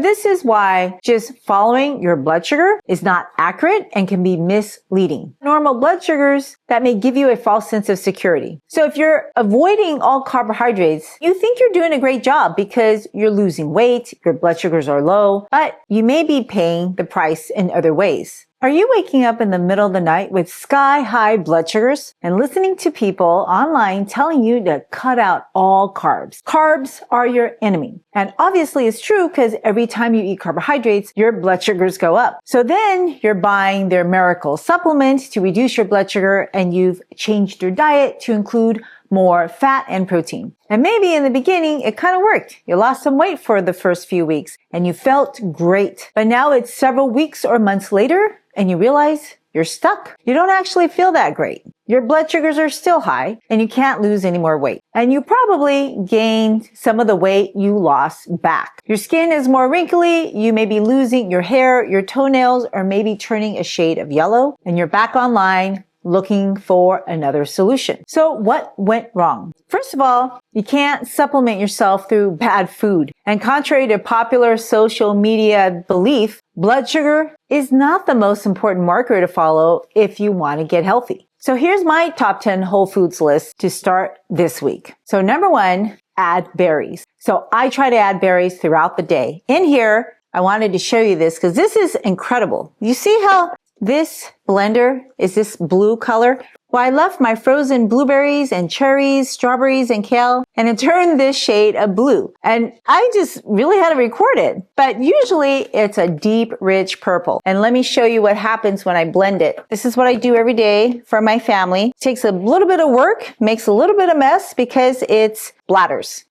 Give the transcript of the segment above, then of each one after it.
this is why just following your blood sugar is not accurate and can be misleading. Normal blood sugars that may give you a false sense of security. So if you're avoiding all carbohydrates, you think you're doing a great job because you're losing weight, your blood sugars are low, but you may be paying the price in other ways. Are you waking up in the middle of the night with sky-high blood sugars and listening to people online telling you to cut out all carbs? Carbs are your enemy. And obviously it's true because every time you eat carbohydrates, your blood sugars go up. So then you're buying their miracle supplement to reduce your blood sugar, and you've changed your diet to include more fat and protein. And maybe in the beginning, it kind of worked. You lost some weight for the first few weeks and you felt great. But now it's several weeks or months later and you realize you're stuck. You don't actually feel that great. Your blood sugars are still high and you can't lose any more weight. And you probably gained some of the weight you lost back. Your skin is more wrinkly. You may be losing your hair, your toenails, or maybe turning a shade of yellow, and you're back online looking for another solution. So what went wrong? First of all, you can't supplement yourself through bad food. And contrary to popular social media belief, blood sugar is not the most important marker to follow if you want to get healthy. So here's my top 10 whole foods list to start this week. So number 1, add berries. So I try to add berries throughout the day. In here, I wanted to show you this because this is incredible. You see how this blender is this blue color? Well, I left my frozen blueberries and cherries, strawberries and kale, and it turned this shade of blue. And I just really had to record it. But usually it's a deep, rich purple. And let me show you what happens when I blend it. This is what I do every day for my family. It takes a little bit of work, makes a little bit of mess because it's bladders.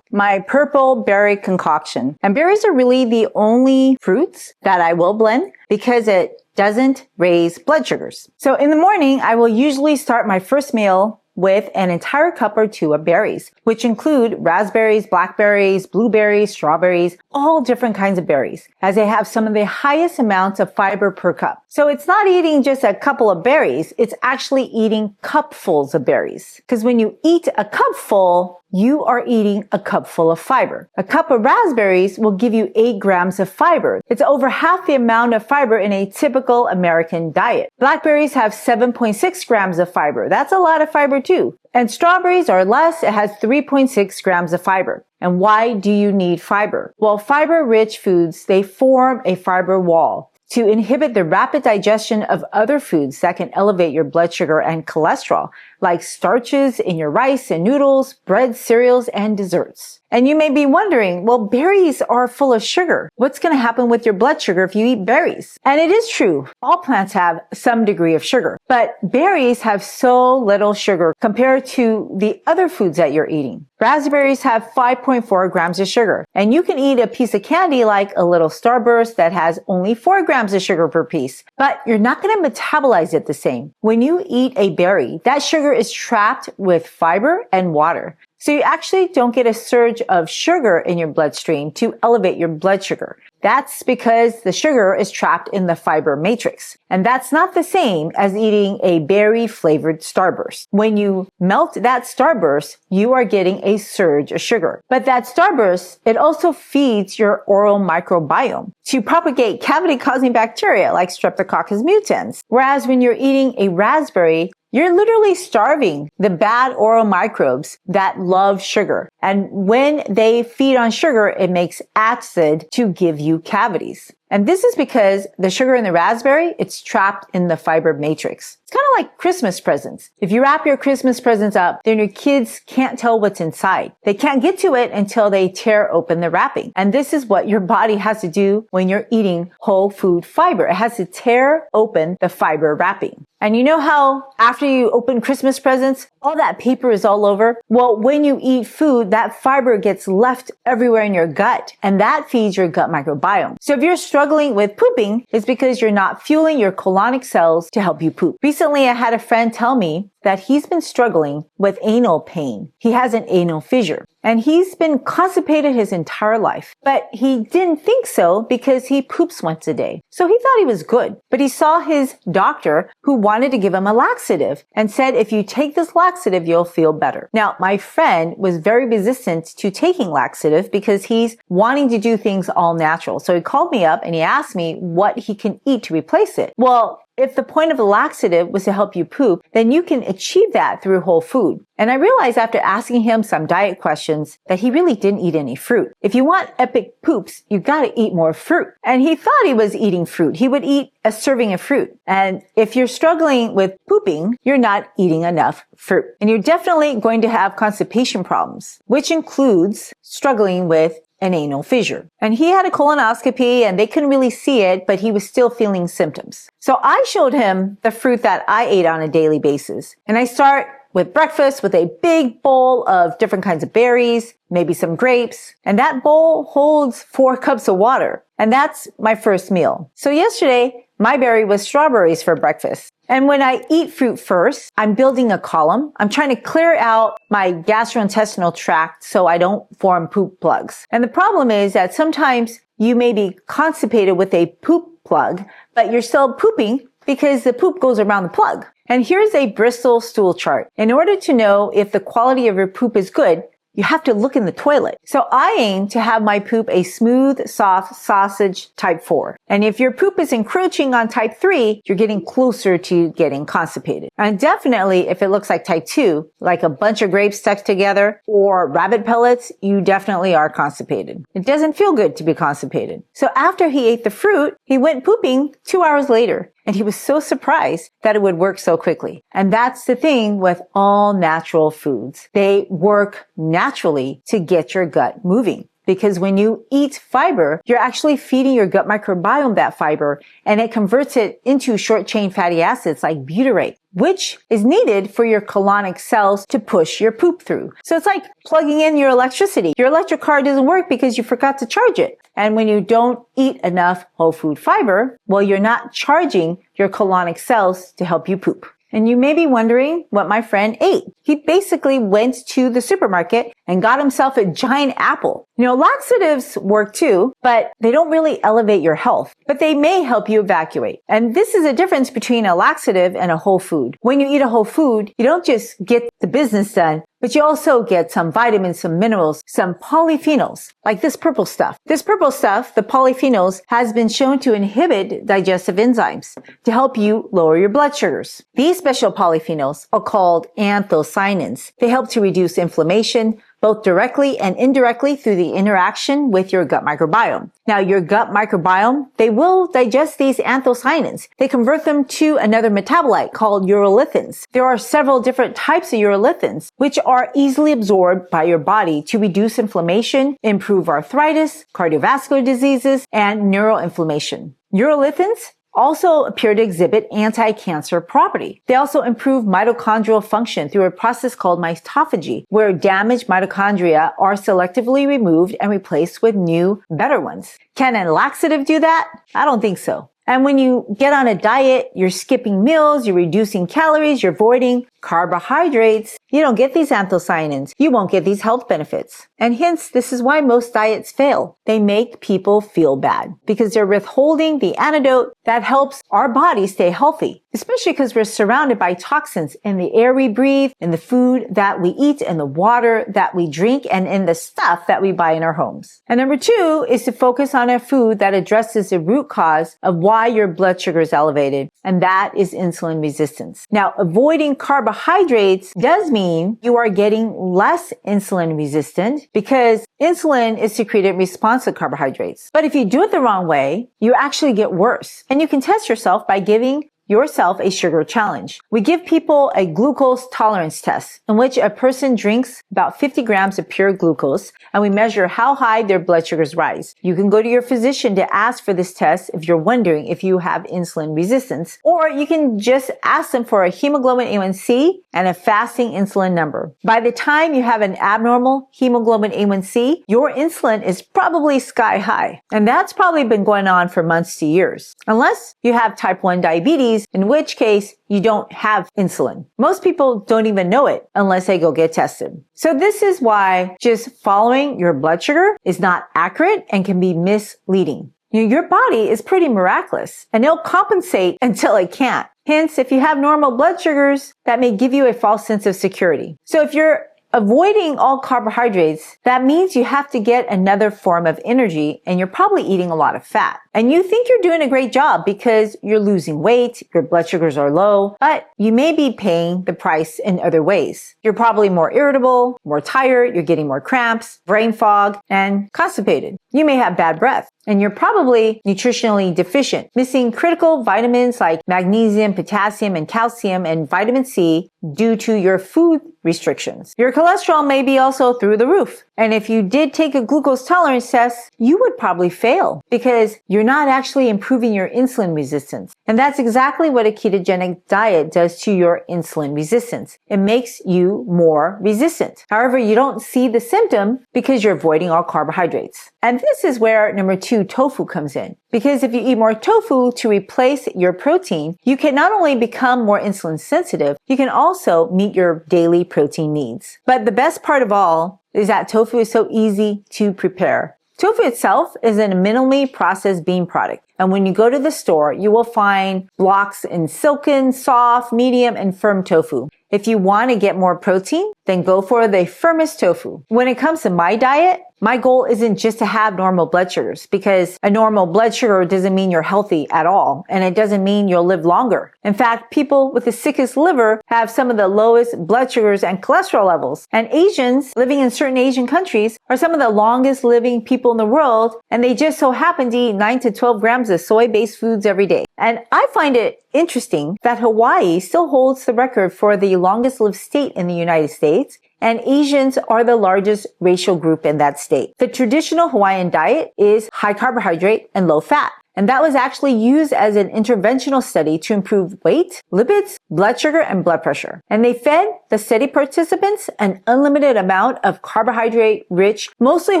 My purple berry concoction. And berries are really the only fruits that I will blend because it doesn't raise blood sugars. So in the morning, I will usually start my first meal with an entire cup or 2 of berries, which include raspberries, blackberries, blueberries, strawberries, all different kinds of berries, as they have some of the highest amounts of fiber per cup. So it's not eating just a couple of berries, it's actually eating cupfuls of berries. Because when you eat a cupful, you are eating a cupful of fiber. A cup of raspberries will give you 8 grams of fiber. It's over half the amount of fiber in a typical American diet. Blackberries have 7.6 grams of fiber. That's a lot of fiber too. And strawberries are less. It has 3.6 grams of fiber. And why do you need fiber? Well, fiber-rich foods, they form a fiber wall to inhibit the rapid digestion of other foods that can elevate your blood sugar and cholesterol, like starches in your rice and noodles, bread, cereals, and desserts. And you may be wondering, well, berries are full of sugar. What's going to happen with your blood sugar if you eat berries? And it is true. All plants have some degree of sugar, but berries have so little sugar compared to the other foods that you're eating. Raspberries have 5.4 grams of sugar, and you can eat a piece of candy like a little Starburst that has only 4 grams of sugar per piece, but you're not going to metabolize it the same. When you eat a berry, that sugar is trapped with fiber and water. So you actually don't get a surge of sugar in your bloodstream to elevate your blood sugar. That's because the sugar is trapped in the fiber matrix. And that's not the same as eating a berry-flavored Starburst. When you melt that Starburst, you are getting a surge of sugar. But that Starburst, it also feeds your oral microbiome to propagate cavity-causing bacteria like Streptococcus mutans. Whereas when you're eating a raspberry, you're literally starving the bad oral microbes that love sugar. And when they feed on sugar, it makes acid to give you cavities. And this is because the sugar in the raspberry, it's trapped in the fiber matrix. It's kind of like Christmas presents. If you wrap your Christmas presents up, then your kids can't tell what's inside. They can't get to it until they tear open the wrapping. And this is what your body has to do when you're eating whole food fiber. It has to tear open the fiber wrapping. And you know how after you open Christmas presents, all that paper is all over? Well, when you eat food, that fiber gets left everywhere in your gut, and that feeds your gut microbiome. So if you're struggling with pooping, it's because you're not fueling your colonic cells to help you poop. Recently, I had a friend tell me that he's been struggling with anal pain. He has an anal fissure. And he's been constipated his entire life. But he didn't think so because he poops once a day. So he thought he was good. But he saw his doctor who wanted to give him a laxative and said, if you take this laxative, you'll feel better. Now, my friend was very resistant to taking laxative because he's wanting to do things all natural. So he called me up and he asked me what he can eat to replace it. Well, if the point of the laxative was to help you poop, then you can achieve that through whole food. And I realized after asking him some diet questions that he really didn't eat any fruit. If you want epic poops, you gotta eat more fruit. And he thought he was eating fruit. He would eat a serving of fruit. And if you're struggling with pooping, you're not eating enough fruit. And you're definitely going to have constipation problems, which includes struggling with an anal fissure. And he had a colonoscopy and they couldn't really see it, but he was still feeling symptoms. So I showed him the fruit that I ate on a daily basis. And I start with breakfast with a big bowl of different kinds of berries, maybe some grapes. And that bowl holds 4 cups of water. And that's my first meal. So yesterday, my berry was strawberries for breakfast. And when I eat fruit first, I'm building a column. I'm trying to clear out my gastrointestinal tract so I don't form poop plugs. And the problem is that sometimes you may be constipated with a poop plug, but you're still pooping because the poop goes around the plug. And here's a Bristol stool chart. In order to know if the quality of your poop is good, you have to look in the toilet. So I aim to have my poop a smooth, soft sausage type 4. And if your poop is encroaching on type 3, you're getting closer to getting constipated. And definitely if it looks like type 2, like a bunch of grapes stuck together or rabbit pellets, you definitely are constipated. It doesn't feel good to be constipated. So after he ate the fruit, he went pooping 2 hours later. And he was so surprised that it would work so quickly. And that's the thing with all natural foods. They work naturally to get your gut moving. Because when you eat fiber, you're actually feeding your gut microbiome that fiber, and it converts it into short-chain fatty acids like butyrate, which is needed for your colonic cells to push your poop through. So it's like plugging in your electricity. Your electric car doesn't work because you forgot to charge it. And when you don't eat enough whole food fiber, well, you're not charging your colonic cells to help you poop. And you may be wondering what my friend ate. He basically went to the supermarket and got himself a giant apple. You know, laxatives work too, but they don't really elevate your health, but they may help you evacuate. And this is a difference between a laxative and a whole food. When you eat a whole food, you don't just get the business done, but you also get some vitamins, some minerals, some polyphenols, like this purple stuff. This purple stuff, the polyphenols, has been shown to inhibit digestive enzymes to help you lower your blood sugars. These special polyphenols are called anthocyanins. They help to reduce inflammation, both directly and indirectly through the interaction with your gut microbiome. Now, your gut microbiome, they will digest these anthocyanins. They convert them to another metabolite called urolithins. There are several different types of urolithins, which are easily absorbed by your body to reduce inflammation, improve arthritis, cardiovascular diseases, and neuroinflammation. Urolithins also appear to exhibit anti-cancer property. They also improve mitochondrial function through a process called mitophagy, where damaged mitochondria are selectively removed and replaced with new, better ones. Can a laxative do that? I don't think so. And when you get on a diet, you're skipping meals, you're reducing calories, you're avoiding carbohydrates, you don't get these anthocyanins. You won't get these health benefits. And hence, this is why most diets fail. They make people feel bad because they're withholding the antidote that helps our body stay healthy, especially because we're surrounded by toxins in the air we breathe, in the food that we eat, in the water that we drink, and in the stuff that we buy in our homes. And number 2 is to focus on a food that addresses the root cause of why your blood sugar is elevated, and that is insulin resistance. Now, avoiding carbohydrates does mean you are getting less insulin resistant because insulin is secreted in response to carbohydrates. But if you do it the wrong way, you actually get worse. And you can test yourself by giving yourself a sugar challenge. We give people a glucose tolerance test in which a person drinks about 50 grams of pure glucose, and we measure how high their blood sugars rise. You can go to your physician to ask for this test if you're wondering if you have insulin resistance, or you can just ask them for a hemoglobin A1C and a fasting insulin number. By the time you have an abnormal hemoglobin A1C, your insulin is probably sky high. And that's probably been going on for months to years. Unless you have type 1 diabetes, in which case you don't have insulin. Most people don't even know it unless they go get tested. So this is why just following your blood sugar is not accurate and can be misleading. Your body is pretty miraculous and it'll compensate until it can't. Hence, if you have normal blood sugars, that may give you a false sense of security. So if you're avoiding all carbohydrates, that means you have to get another form of energy and you're probably eating a lot of fat. And you think you're doing a great job because you're losing weight, your blood sugars are low, but you may be paying the price in other ways. You're probably more irritable, more tired, you're getting more cramps, brain fog, and constipated. You may have bad breath. And you're probably nutritionally deficient, missing critical vitamins like magnesium, potassium, and calcium, and vitamin C due to your food restrictions. Your cholesterol may be also through the roof. And if you did take a glucose tolerance test, you would probably fail because you're not actually improving your insulin resistance. And that's exactly what a ketogenic diet does to your insulin resistance. It makes you more resistant. However, you don't see the symptom because you're avoiding all carbohydrates. And this is where number 2, tofu comes in. Because if you eat more tofu to replace your protein, you can not only become more insulin sensitive, you can also meet your daily protein needs. But the best part of all is that tofu is so easy to prepare. Tofu itself is a minimally processed bean product. And when you go to the store, you will find blocks in silken, soft, medium, and firm tofu. If you want to get more protein, then go for the firmest tofu. When it comes to my diet, my goal isn't just to have normal blood sugars because a normal blood sugar doesn't mean you're healthy at all. And it doesn't mean you'll live longer. In fact, people with the sickest liver have some of the lowest blood sugars and cholesterol levels. And Asians living in certain Asian countries are some of the longest living people in the world. And they just so happen to eat 9 to 12 grams of soy-based foods every day. And I find it interesting that Hawaii still holds the record for the longest lived state in the United States, and Asians are the largest racial group in that state. The traditional Hawaiian diet is high carbohydrate and low fat. And that was actually used as an interventional study to improve weight, lipids, blood sugar, and blood pressure. And they fed the study participants an unlimited amount of carbohydrate-rich, mostly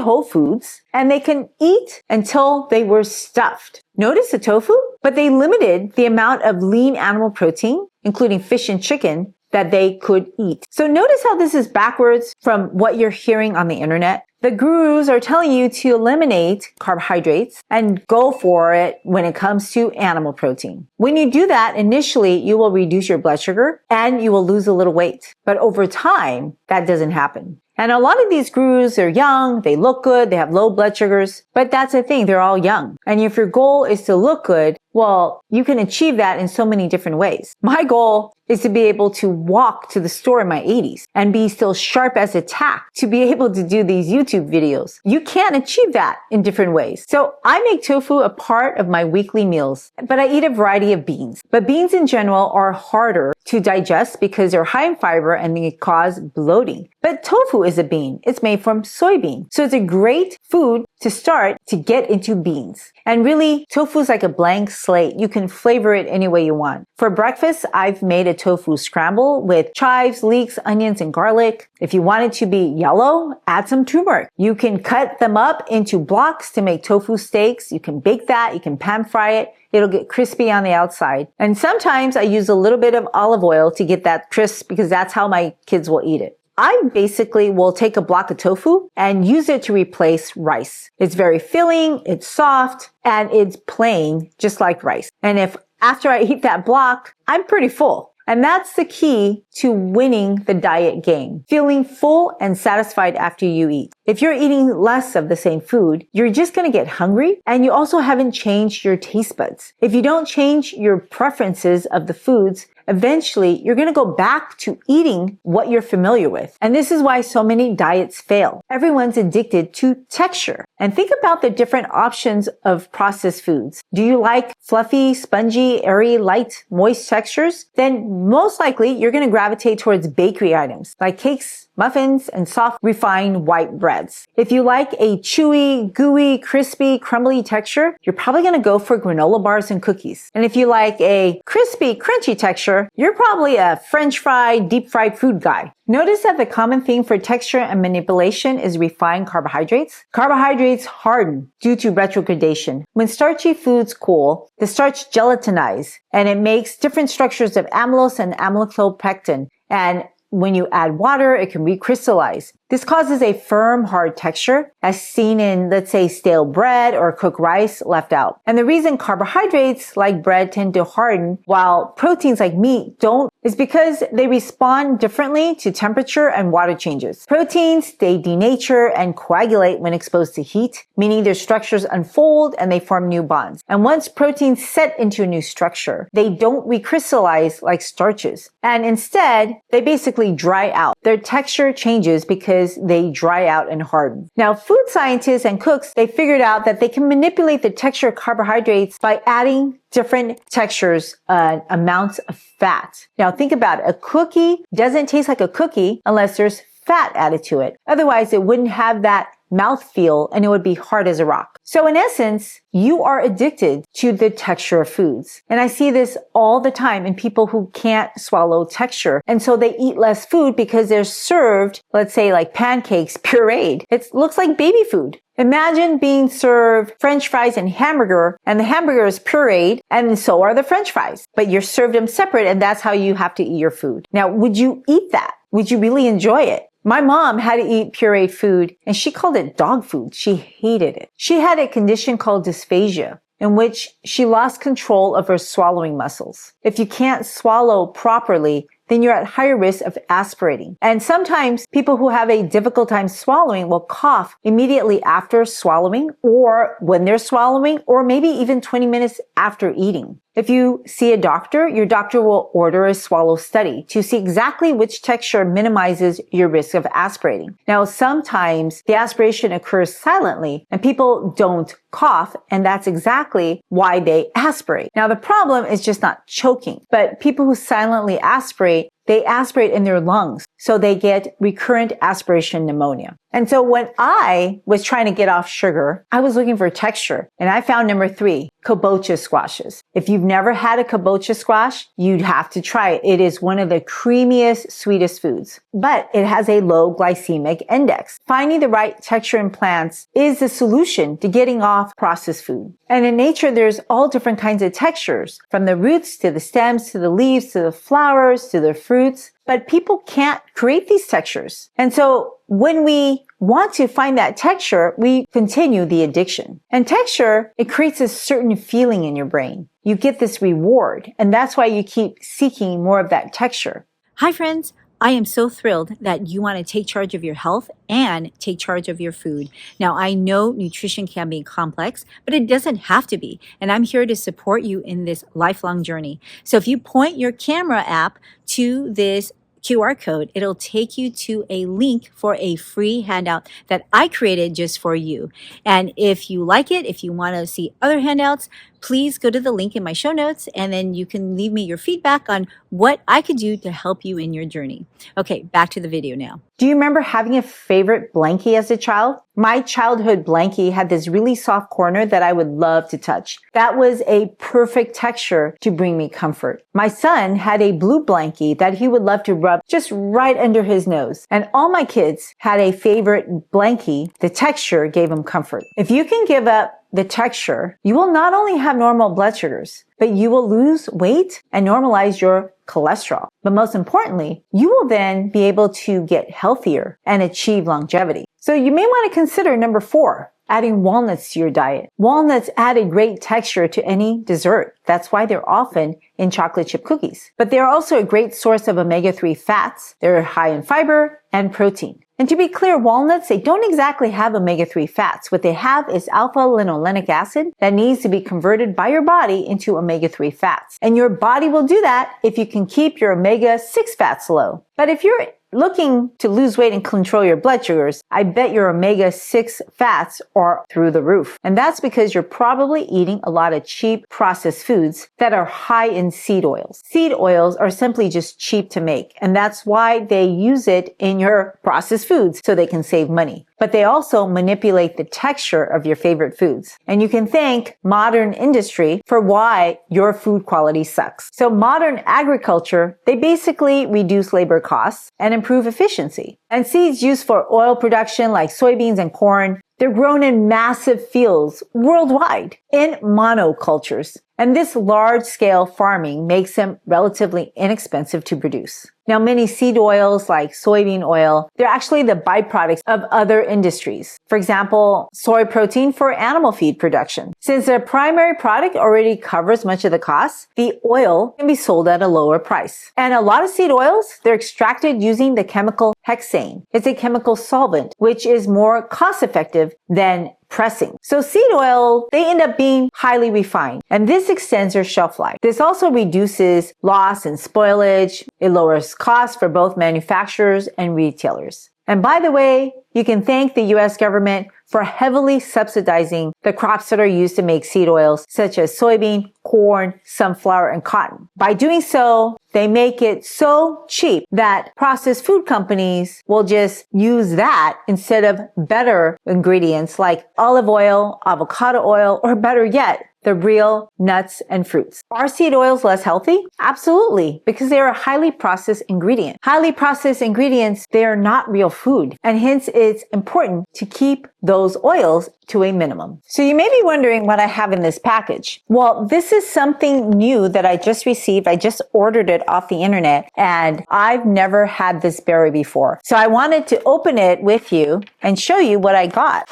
whole foods, and they can eat until they were stuffed. Notice the tofu? But they limited the amount of lean animal protein, including fish and chicken, that they could eat. So notice how this is backwards from what you're hearing on the internet. The gurus are telling you to eliminate carbohydrates and go for it when it comes to animal protein. When you do that, initially, you will reduce your blood sugar and you will lose a little weight. But over time, that doesn't happen. And a lot of these gurus are young, they look good, they have low blood sugars, but that's the thing, they're all young. And if your goal is to look good, well, you can achieve that in so many different ways. My goal is to be able to walk to the store in my 80s and be still sharp as a tack to be able to do these YouTube videos. You can achieve that in different ways. So I make tofu a part of my weekly meals, but I eat a variety of beans. But beans in general are harder to digest because they're high in fiber and they cause bloating. But tofu is a bean. It's made from soybean. So it's a great food to start to get into beans. And really, tofu is like a blank slate. You can flavor it any way you want. For breakfast, I've made a tofu scramble with chives, leeks, onions, and garlic. If you want it to be yellow, add some turmeric. You can cut them up into blocks to make tofu steaks. You can bake that. You can pan fry it. It'll get crispy on the outside. And sometimes I use a little bit of olive oil to get that crisp because that's how my kids will eat it. I basically will take a block of tofu and use it to replace rice. It's very filling, it's soft, and it's plain, just like rice. And if after I eat that block, I'm pretty full. And that's the key to winning the diet game. Feeling full and satisfied after you eat. If you're eating less of the same food, you're just going to get hungry and you also haven't changed your taste buds. If you don't change your preferences of the foods, eventually you're going to go back to eating what you're familiar with. And this is why so many diets fail. Everyone's addicted to texture. And think about the different options of processed foods. Do you like fluffy, spongy, airy, light, moist textures? Then most likely you're going to gravitate towards bakery items like cakes, muffins, and soft, refined white breads. If you like a chewy, gooey, crispy, crumbly texture, you're probably going to go for granola bars and cookies. And if you like a crispy, crunchy texture, you're probably a French fried, deep fried food guy. Notice that the common theme for texture and manipulation is refined carbohydrates. Carbohydrates harden due to retrogradation. When starchy foods cool, the starch gelatinizes, and it makes different structures of amylose and amylopectin. And when you add water, it can recrystallize. This causes a firm, hard texture, as seen in, let's say, stale bread or cooked rice left out. And the reason carbohydrates like bread tend to harden while proteins like meat don't is because they respond differently to temperature and water changes. Proteins, they denature and coagulate when exposed to heat, meaning their structures unfold and they form new bonds. And once proteins set into a new structure, they don't recrystallize like starches. And instead, they basically dry out. Their texture changes because they dry out and harden. Now, food scientists and cooks, they figured out that they can manipulate the texture of carbohydrates by adding different textures, amounts of fat. Now, think about it. A cookie doesn't taste like a cookie unless there's fat added to it. Otherwise, it wouldn't have that mouthfeel and it would be hard as a rock. So in essence, you are addicted to the texture of foods. And I see this all the time in people who can't swallow texture. And so they eat less food because they're served, let's say like pancakes, pureed. It looks like baby food. Imagine being served French fries and hamburger, and the hamburger is pureed, and so are the French fries. But you're served them separate, and that's how you have to eat your food. Now, would you eat that? Would you really enjoy it? My mom had to eat pureed food, and she called it dog food. She hated it. She had a condition called dysphagia, in which she lost control of her swallowing muscles. If you can't swallow properly, then you're at higher risk of aspirating. And sometimes people who have a difficult time swallowing will cough immediately after swallowing, or when they're swallowing, or maybe even 20 minutes after eating. If you see a doctor, your doctor will order a swallow study to see exactly which texture minimizes your risk of aspirating. Now, sometimes the aspiration occurs silently and people don't cough, and that's exactly why they aspirate. Now, the problem is just not choking, but people who silently aspirate, they aspirate in their lungs, so they get recurrent aspiration pneumonia. And so when I was trying to get off sugar, I was looking for texture, and I found number 3, Kabocha squashes. If you've never had a Kabocha squash, you'd have to try it. It is one of the creamiest, sweetest foods, but it has a low glycemic index. Finding the right texture in plants is the solution to getting off processed food. And in nature, there's all different kinds of textures, from the roots to the stems to the leaves to the flowers to the fruits. But people can't create these textures. And so when we want to find that texture, we continue the addiction. And texture, it creates a certain feeling in your brain. You get this reward, and that's why you keep seeking more of that texture. Hi, friends. I am so thrilled that you want to take charge of your health and take charge of your food. Now, I know nutrition can be complex, but it doesn't have to be. And I'm here to support you in this lifelong journey. So if you point your camera app to this QR code, it'll take you to a link for a free handout that I created just for you. And if you like it, if you want to see other handouts, please go to the link in my show notes, and then you can leave me your feedback on what I could do to help you in your journey. Okay, back to the video now. Do you remember having a favorite blankie as a child? My childhood blankie had this really soft corner that I would love to touch. That was a perfect texture to bring me comfort. My son had a blue blankie that he would love to rub just right under his nose. And all my kids had a favorite blankie. The texture gave them comfort. If you can give up the texture, you will not only have normal blood sugars, but you will lose weight and normalize your cholesterol. But most importantly, you will then be able to get healthier and achieve longevity. So you may want to consider number 4, adding walnuts to your diet. Walnuts add a great texture to any dessert. That's why they're often in chocolate chip cookies. But they're also a great source of omega-3 fats. They're high in fiber and protein. And to be clear, walnuts, they don't exactly have omega-3 fats. What they have is alpha-linolenic acid that needs to be converted by your body into omega-3 fats. And your body will do that if you can keep your omega-6 fats low. But if you're looking to lose weight and control your blood sugars, I bet your omega-6 fats are through the roof. And that's because you're probably eating a lot of cheap processed foods that are high in seed oils. Seed oils are simply just cheap to make, and that's why they use it in your processed foods so they can save money. But they also manipulate the texture of your favorite foods. And you can thank modern industry for why your food quality sucks. So modern agriculture, they basically reduce labor costs and improve efficiency. And seeds used for oil production like soybeans and corn, they're grown in massive fields worldwide in monocultures. And this large-scale farming makes them relatively inexpensive to produce. Now, many seed oils like soybean oil, they're actually the byproducts of other industries. For example, soy protein for animal feed production. Since their primary product already covers much of the costs, the oil can be sold at a lower price. And a lot of seed oils, they're extracted using the chemical hexane. It's a chemical solvent, which is more cost-effective than pressing. So seed oil, they end up being highly refined, and this extends their shelf life. This also reduces loss and spoilage. It lowers costs for both manufacturers and retailers. And by the way, you can thank the US government for heavily subsidizing the crops that are used to make seed oils, such as soybean, corn, sunflower, and cotton. By doing so, they make it so cheap that processed food companies will just use that instead of better ingredients like olive oil, avocado oil, or better yet, the real nuts and fruits. Are seed oils less healthy? Absolutely, because they are a highly processed ingredient. Highly processed ingredients, they are not real food, and hence it's important to keep those oils to a minimum. So you may be wondering what I have in this package. Well, this is something new that I just received. I just ordered it off the internet, and I've never had this berry before. So I wanted to open it with you and show you what I got.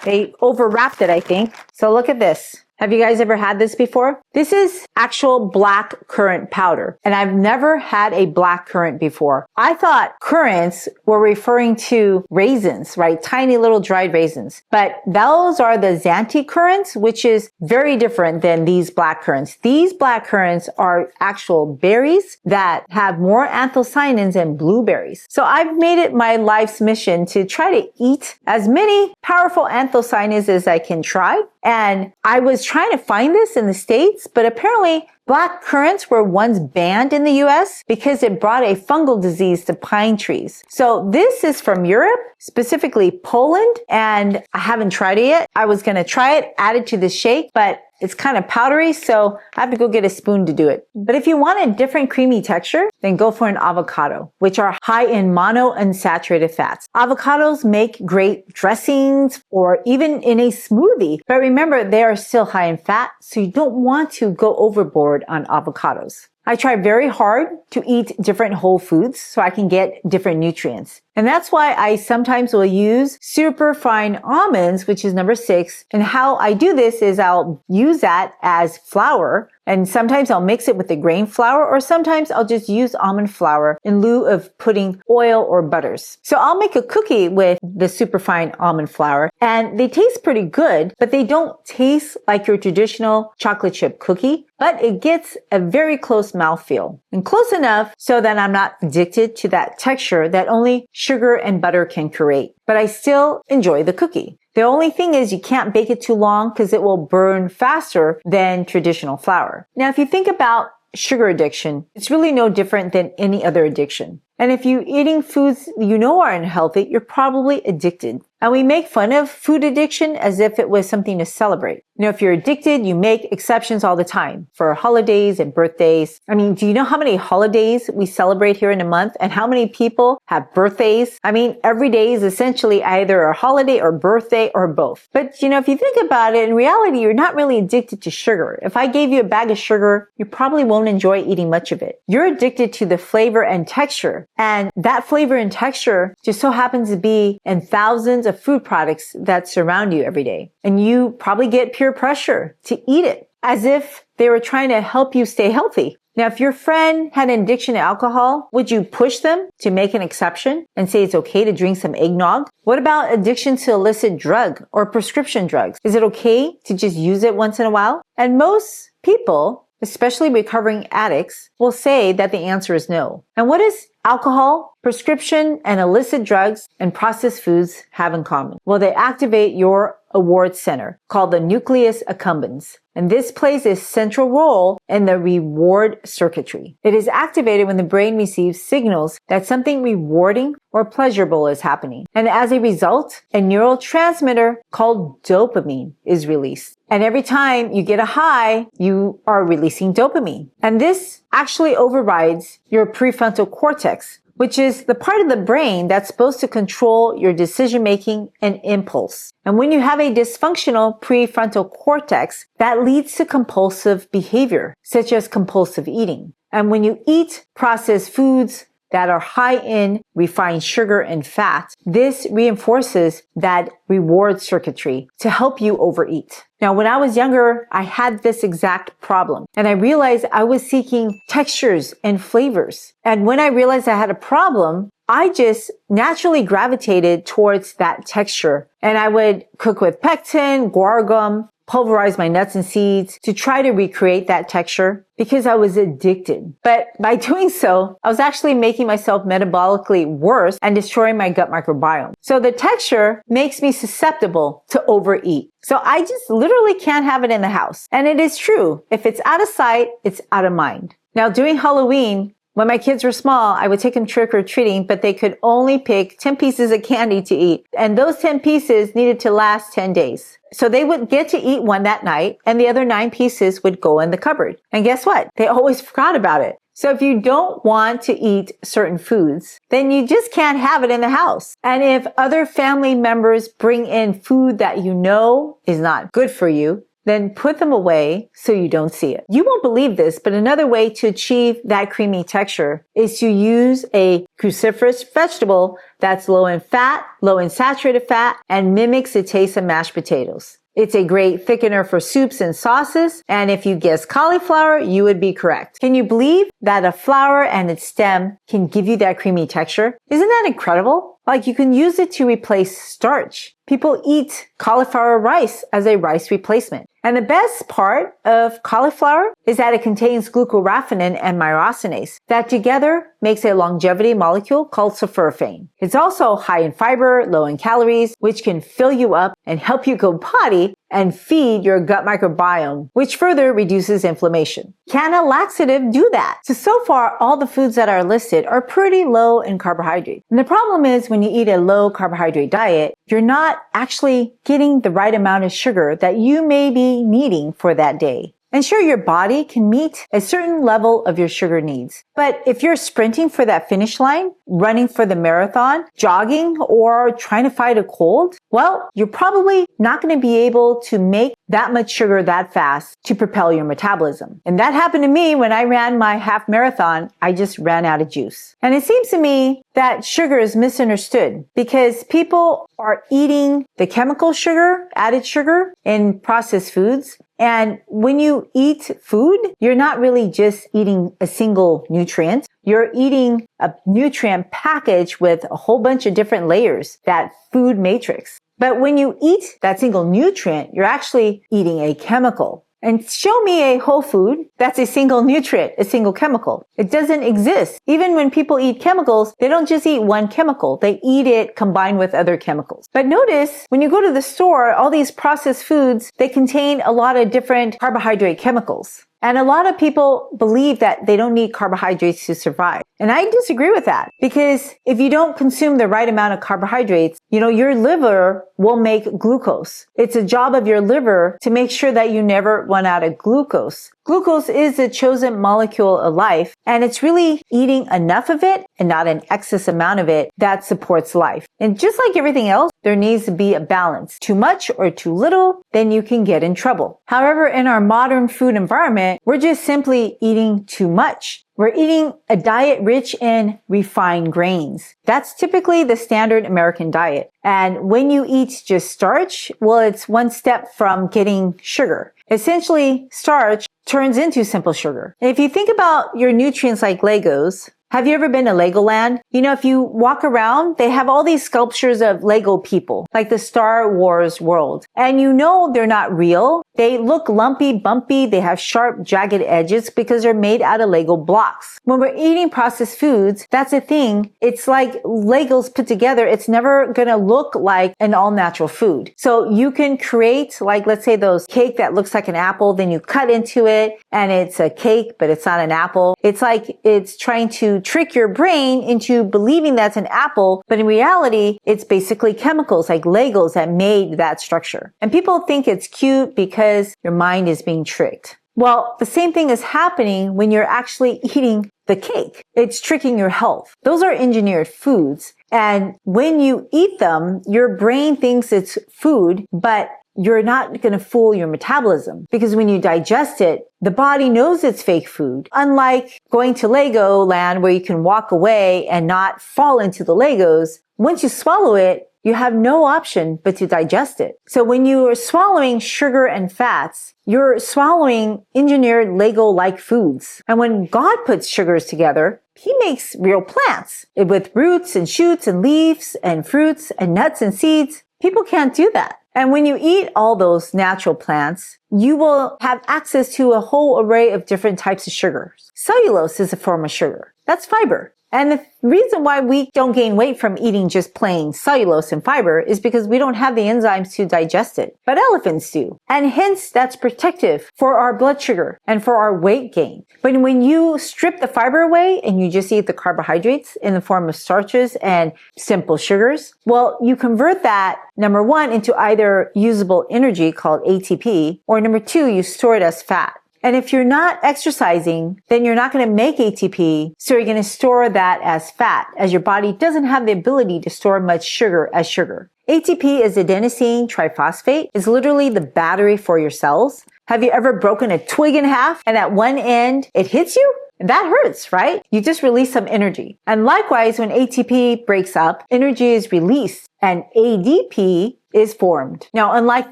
They overwrapped it, I think. So look at this. Have you guys ever had this before? This is actual black currant powder, and I've never had a black currant before. I thought currants were referring to raisins, right? Tiny little dried raisins. But those are the Xanthi currants, which is very different than these black currants. These black currants are actual berries that have more anthocyanins than blueberries. So I've made it my life's mission to try to eat as many powerful anthocyanins as I can try. And I was trying to find this in the States, but apparently black currants were once banned in the US because it brought a fungal disease to pine trees. So this is from Europe, specifically Poland, and I haven't tried it yet. I was going to try it, add it to the shake, but it's kind of powdery, so I have to go get a spoon to do it. But if you want a different creamy texture, then go for an avocado, which are high in monounsaturated fats. Avocados make great dressings or even in a smoothie. But remember, they are still high in fat, so you don't want to go overboard on avocados. I try very hard to eat different whole foods so I can get different nutrients. And that's why I sometimes will use super fine almonds, which is number 6. And how I do this is I'll use that as flour. And sometimes I'll mix it with the grain flour, or sometimes I'll just use almond flour in lieu of putting oil or butters. So I'll make a cookie with the superfine almond flour, and they taste pretty good, but they don't taste like your traditional chocolate chip cookie, but it gets a very close mouthfeel, and close enough so that I'm not addicted to that texture that only sugar and butter can create. But I still enjoy the cookie. The only thing is you can't bake it too long because it will burn faster than traditional flour. Now, if you think about sugar addiction, it's really no different than any other addiction. And if you're eating foods you know are unhealthy, you're probably addicted. And we make fun of food addiction as if it was something to celebrate. You know, if you're addicted, you make exceptions all the time for holidays and birthdays. I mean, do you know how many holidays we celebrate here in a month and how many people have birthdays? I mean, every day is essentially either a holiday or birthday or both. But, you know, if you think about it, in reality, you're not really addicted to sugar. If I gave you a bag of sugar, you probably won't enjoy eating much of it. You're addicted to the flavor and texture. And that flavor and texture just so happens to be in thousands of food products that surround you every day. And you probably get peer pressure to eat it as if they were trying to help you stay healthy. Now, if your friend had an addiction to alcohol, would you push them to make an exception and say it's okay to drink some eggnog? What about addiction to illicit drug or prescription drugs? Is it okay to just use it once in a while? And most people especially recovering addicts, will say that the answer is no. And what does alcohol, prescription and illicit drugs, and processed foods have in common? Well, they activate your reward center called the nucleus accumbens. And this plays a central role in the reward circuitry. It is activated when the brain receives signals that something rewarding or pleasurable is happening. And as a result, a neurotransmitter called dopamine is released. And every time you get a high, you are releasing dopamine. And this actually overrides your prefrontal cortex, which is the part of the brain that's supposed to control your decision-making and impulse. And when you have a dysfunctional prefrontal cortex, that leads to compulsive behavior, such as compulsive eating. And when you eat processed foods that are high in refined sugar and fat, this reinforces that reward circuitry to help you overeat. Now, when I was younger, I had this exact problem, and I realized I was seeking textures and flavors. And when I realized I had a problem, I just naturally gravitated towards that texture. And I would cook with pectin, guar gum, pulverize my nuts and seeds to try to recreate that texture because I was addicted. But by doing so, I was actually making myself metabolically worse and destroying my gut microbiome. So the texture makes me susceptible to overeat. So I just literally can't have it in the house. And it is true. If it's out of sight, it's out of mind. Now, during Halloween, when my kids were small, I would take them trick-or-treating, but they could only pick 10 pieces of candy to eat. And those 10 pieces needed to last 10 days. So they would get to eat one that night, and the other 9 pieces would go in the cupboard. And guess what? They always forgot about it. So if you don't want to eat certain foods, then you just can't have it in the house. And if other family members bring in food that you know is not good for you, then put them away so you don't see it. You won't believe this, but another way to achieve that creamy texture is to use a cruciferous vegetable that's low in fat, low in saturated fat, and mimics the taste of mashed potatoes. It's a great thickener for soups and sauces, and if you guessed cauliflower, you would be correct. Can you believe that a flower and its stem can give you that creamy texture? Isn't that incredible? Like, you can use it to replace starch. People eat cauliflower rice as a rice replacement. And the best part of cauliflower is that it contains glucoraphanin and myrosinase that together makes a longevity molecule called sulforaphane. It's also high in fiber, low in calories, which can fill you up and help you go potty and feed your gut microbiome, which further reduces inflammation. Can a laxative do that? So far, all the foods that are listed are pretty low in carbohydrate. And the problem is when you eat a low carbohydrate diet, you're not actually getting the right amount of sugar that you may be needing for that day. And sure, your body can meet a certain level of your sugar needs. But if you're sprinting for that finish line, running for the marathon, jogging, or trying to fight a cold, well, you're probably not going to be able to make that much sugar that fast to propel your metabolism. And that happened to me when I ran my half marathon. I just ran out of juice. And it seems to me that sugar is misunderstood because people are eating the chemical sugar, added sugar in processed foods. And when you eat food, you're not really just eating a single nutrient. You're eating a nutrient package with a whole bunch of different layers, that food matrix. But when you eat that single nutrient, you're actually eating a chemical. And show me a whole food that's a single nutrient, a single chemical. It doesn't exist. Even when people eat chemicals, they don't just eat one chemical. They eat it combined with other chemicals. But notice, when you go to the store, all these processed foods, they contain a lot of different carbohydrate chemicals. And a lot of people believe that they don't need carbohydrates to survive. And I disagree with that because if you don't consume the right amount of carbohydrates, your liver will make glucose. It's a job of your liver to make sure that you never run out of glucose. Glucose is the chosen molecule of life, and it's really eating enough of it and not an excess amount of it that supports life. And just like everything else, there needs to be a balance. Too much or too little, then you can get in trouble. However, in our modern food environment, we're just simply eating too much. We're eating a diet rich in refined grains. That's typically the standard American diet. And when you eat just starch, well, it's one step from getting sugar. Essentially, starch turns into simple sugar. And if you think about your nutrients like Legos, Have you ever been to Legoland? You know, if you walk around, they have all these sculptures of Lego people, like the Star Wars world. And you know they're not real. They look lumpy, bumpy. They have sharp, jagged edges because they're made out of Lego blocks. When we're eating processed foods, that's the thing. It's like Legos put together. It's never going to look like an all-natural food. So you can create, like, let's say those cake that looks like an apple, then you cut into it and it's a cake, but it's not an apple. It's like it's trying to trick your brain into believing that's an apple, but in reality, it's basically chemicals like Legos that made that structure. And people think it's cute because your mind is being tricked. Well, the same thing is happening when you're actually eating the cake. It's tricking your health. Those are engineered foods. And when you eat them, your brain thinks it's food, but you're not going to fool your metabolism because when you digest it, the body knows it's fake food. Unlike going to Legoland where you can walk away and not fall into the Legos, once you swallow it, you have no option but to digest it. So when you are swallowing sugar and fats, you're swallowing engineered Lego-like foods. And when God puts sugars together, He makes real plants with roots and shoots and leaves and fruits and nuts and seeds. People can't do that. And when you eat all those natural plants, you will have access to a whole array of different types of sugars. Cellulose is a form of sugar. That's fiber. And the reason why we don't gain weight from eating just plain cellulose and fiber is because we don't have the enzymes to digest it. But elephants do. And hence, that's protective for our blood sugar and for our weight gain. But when you strip the fiber away and you just eat the carbohydrates in the form of starches and simple sugars, well, you convert that, number one, into either usable energy called ATP, or number two, you store it as fat. And if you're not exercising, then you're not going to make ATP, so you're going to store that as fat, as your body doesn't have the ability to store much sugar as sugar. ATP is adenosine triphosphate. It's literally the battery for your cells. Have you ever broken a twig in half and at one end it hits you? That hurts, right? You just release some energy. And likewise, when ATP breaks up, energy is released and ADP is formed. Now, unlike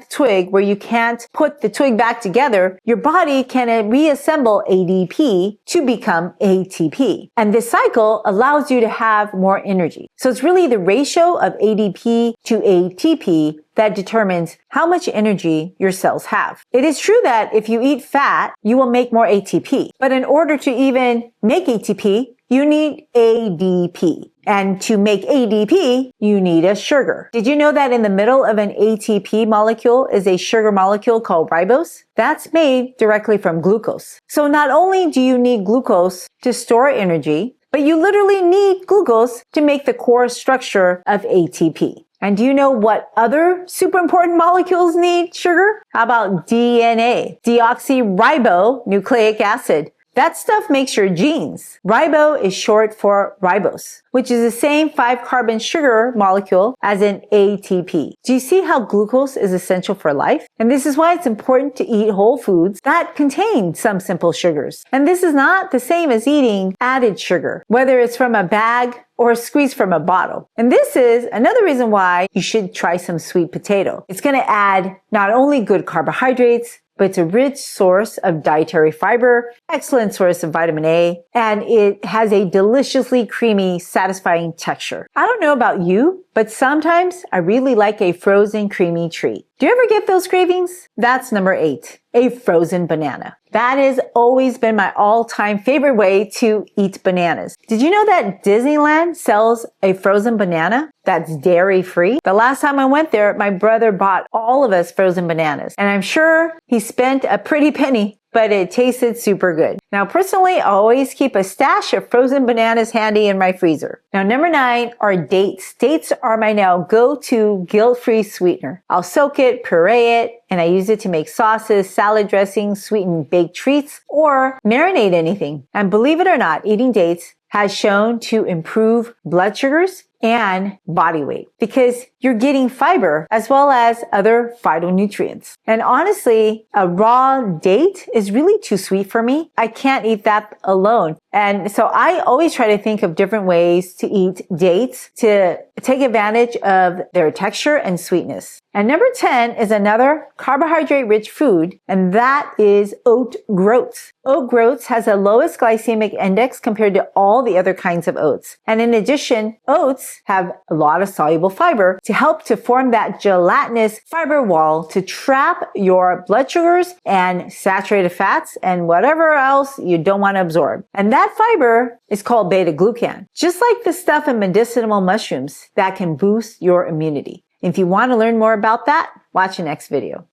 the twig where you can't put the twig back together, your body can reassemble ADP to become ATP. And this cycle allows you to have more energy. So it's really the ratio of ADP to ATP that determines how much energy your cells have. It is true that if you eat fat, you will make more ATP. But in order to even make ATP, you need ADP. And to make ADP, you need a sugar. Did you know that in the middle of an ATP molecule is a sugar molecule called ribose? That's made directly from glucose. So not only do you need glucose to store energy, but you literally need glucose to make the core structure of ATP. And do you know what other super important molecules need sugar? How about DNA? Deoxyribonucleic acid. That stuff makes your genes. Ribo is short for ribose, which is the same 5-carbon sugar molecule as in ATP. Do you see how glucose is essential for life? And this is why it's important to eat whole foods that contain some simple sugars. And this is not the same as eating added sugar, whether it's from a bag or squeezed from a bottle. And this is another reason why you should try some sweet potato. It's going to add not only good carbohydrates, but it's a rich source of dietary fiber, excellent source of vitamin A, and it has a deliciously creamy, satisfying texture. I don't know about you, but sometimes I really like a frozen creamy treat. Do you ever get those cravings? That's number 8, a frozen banana. That has always been my all-time favorite way to eat bananas. Did you know that Disneyland sells a frozen banana that's dairy-free? The last time I went there, my brother bought all of us frozen bananas, and I'm sure he spent a pretty penny, but it tasted super good. Now, personally, I always keep a stash of frozen bananas handy in my freezer. Now, number 9 are dates. Dates are my now go-to guilt-free sweetener. I'll soak it, puree it, and I use it to make sauces, salad dressings, sweeten baked treats, or marinate anything. And believe it or not, eating dates has shown to improve blood sugars and body weight because you're getting fiber as well as other phytonutrients. And honestly, a raw date is really too sweet for me. I can't eat that alone. And so I always try to think of different ways to eat dates to take advantage of their texture and sweetness. And number 10 is another carbohydrate-rich food, and that is oat groats. Oat groats has the lowest glycemic index compared to all the other kinds of oats. And in addition, oats have a lot of soluble fiber to help to form that gelatinous fiber wall to trap your blood sugars and saturated fats and whatever else you don't want to absorb. And that fiber is called beta-glucan, just like the stuff in medicinal mushrooms that can boost your immunity. If you want to learn more about that, watch the next video.